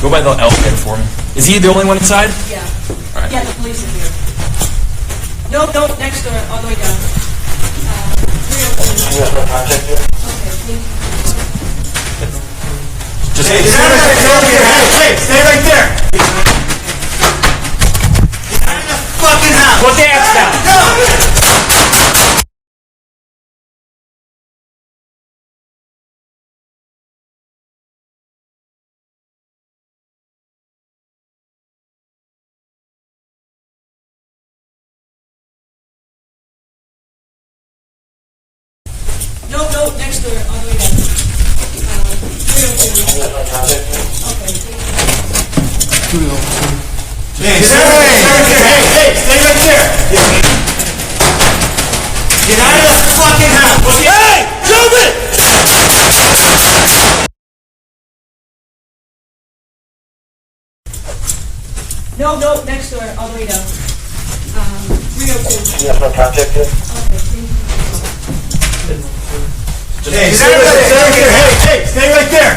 Go by the elevator for me. Is he the only one inside? Yeah. All right. Yeah, the police are here. No, next door, all the way down. 302. Okay, thank you. Just Hey, stay right there. Get out of the fucking house. put the axe down. No, next door, all the way down. 302. Okay, Hey, stay right there. Get out of the fucking house. Hey, move it. No, next door, all the way down. 302. Yes, no contact here. Okay, thank you. Hey, stay right there. Hey, stay right there.